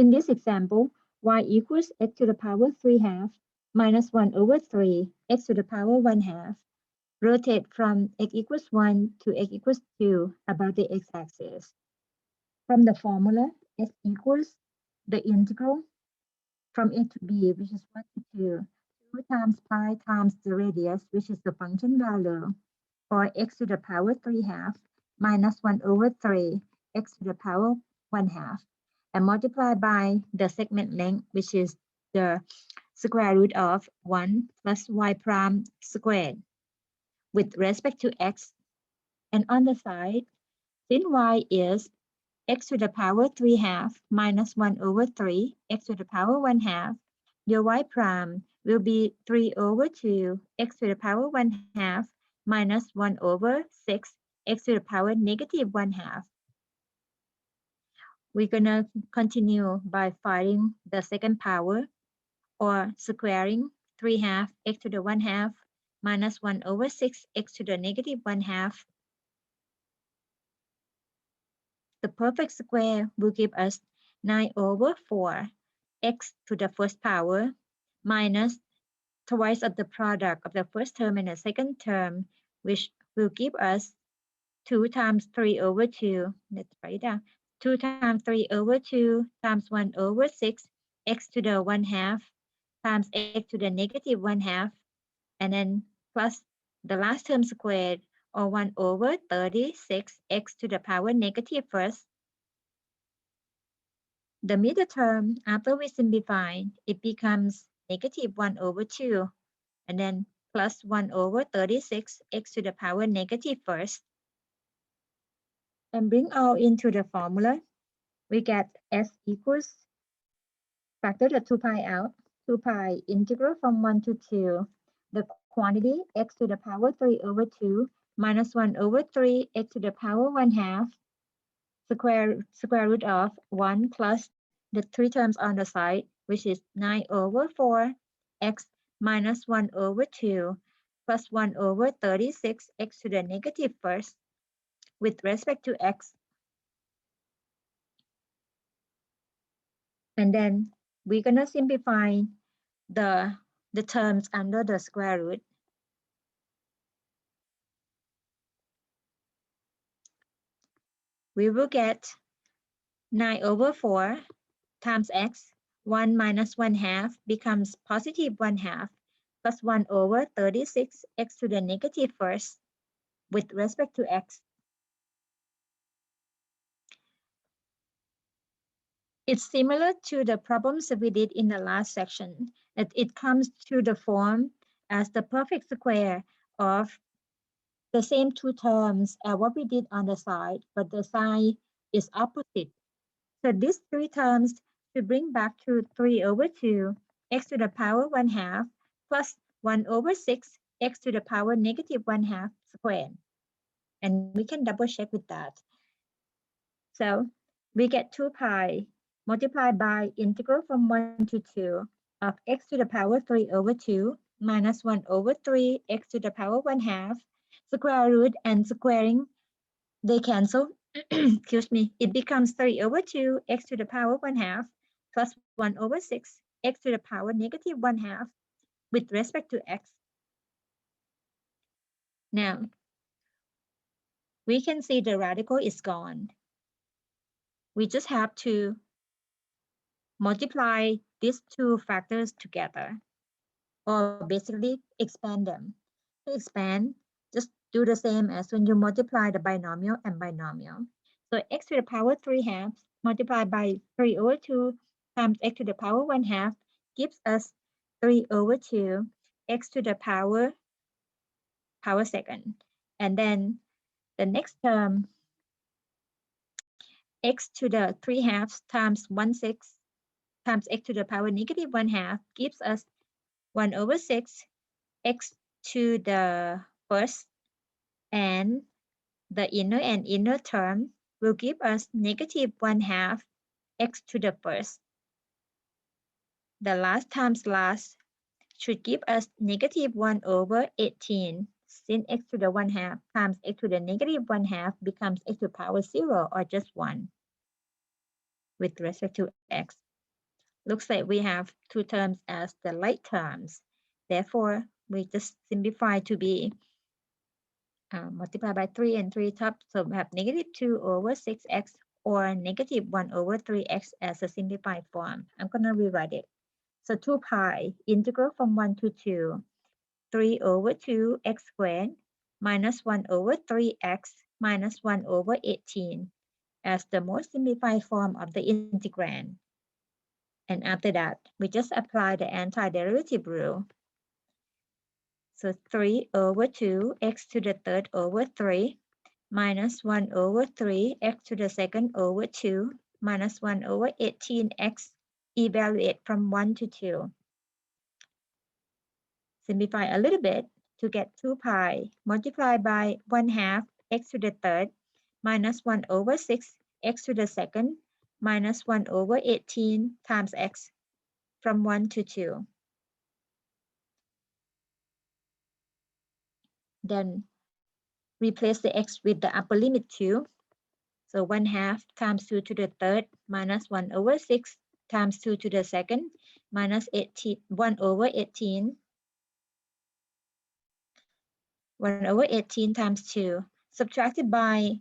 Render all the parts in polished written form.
In this example, y equals x to the power 3/2 minus 1 over 3 x to the power 1/2. Rotate from x equals 1 to x equals 2 about the x-axis. From the formula, s equals the integral from a to b, which is 1 to 2 times pi times the radius, which is the function value, or x to the power 3/2 minus 1 over 3 x to the power 1/2, and multiply by the segment length, which is the square root of 1 plus y prime squared with respect to x. And on the side, since y is x to the power 3/2 minus 1 over 3 x to the power 1/2, your y prime will be 3 over 2 x to the power 1/2 minus 1 over 6 x to the power negative 1/2. We're gonna continue by finding the second power, or squaring 3/2 x to the 1/2 minus 1 over 6 x to the negative 1/2. The perfect square will give us 9 over 4 x to the first power minus twice of the product of the first term and the second term, which will give us 2 times 3 over 2. Let's write it down. 2 times 3 over 2 times 1 over 6 x to the 1/2 times x to the negative 1/2, and then plus the last term squared, or 1 over 36 x to the power negative first. The middle term, after we simplify, it becomes negative 1 over 2, and then plus 1 over 36 x to the power negative first. And bring all into the formula, we get s equals, factor the 2 pi out, 2 pi integral from 1 to 2, the quantity x to the power 3 over 2 minus 1 over 3 x to the power 1/2, square root of 1 plus the 3 terms on the side, which is 9 over 4 x minus 1 over 2 plus 1 over 36 x to the negative first with respect to x. And then we're gonna simplify the terms under the square root. We will get 9 over 4 times x, 1 minus 1/2 becomes positive 1/2 plus 1 over 36 x to the negative first with respect to x. It's similar to the problems that we did in the last section. It comes to the form as the perfect square of the same two terms as what we did on the side, but the sign is opposite. So these three terms to bring back to 3 over 2 x to the power 1/2 plus 1 over 6 x to the power negative 1/2 squared. And we can double check with that. So we get 2 pi multiplied by integral from 1 to 2 of x to the power 3 over 2 minus 1 over 3 x to the power 1/2, square root and squaring, they cancel. Excuse me, it becomes 3 over 2 x to the power 1/2 plus 1 over 6 x to the power negative 1/2 with respect to x. Now, we can see the radical is gone. We just have to multiply these two factors together, or basically expand them. To expand, just do the same as when you multiply the binomial and binomial. So x to the power 3/2 multiplied by 3 over 2 times x to the power 1/2 gives us 3 over 2 x to the power second. And then the next term, x to the 3/2 times 1/6 times x to the power negative 1/2 gives us 1 over 6 x to the first, and the inner and inner term will give us negative 1/2 x to the first. The last times last should give us negative 1 over 18, since x to the 1/2 times x to the negative 1/2 becomes x to the power 0, or just 1 with respect to x. Looks like we have two terms as the like terms. Therefore, we just simplify to be multiply by 3 and 3 top. So we have negative 2 over 6x or negative 1 over 3x as a simplified form. I'm going to rewrite it. So 2 pi integral from 1 to 2, 3 over 2 x squared minus 1 over 3x minus 1 over 18 as the most simplified form of the integrand. And after that, we just apply the antiderivative rule. So 3 over 2 x to the third over 3 minus 1 over 3 x to the second over 2 minus 1 over 18x, evaluate from 1 to 2. Simplify a little bit to get 2 pi multiplied by 1/2 x to the third minus 1 over 6 x to the second minus 1 over 18 times x from 1 to 2. Then replace the x with the upper limit 2. So 1/2 times 2 to the third minus 1 over 6 times 2 to the second minus 1 over 18. 1 over 18 times 2. Subtracted by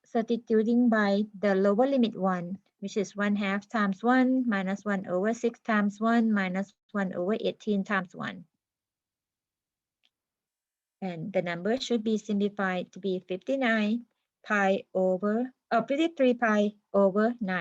substituting by the lower limit 1, which is 1/2 times 1 minus 1 over 6 times 1 minus 1 over 18 times 1. And the number should be simplified to be 53 pi over 9.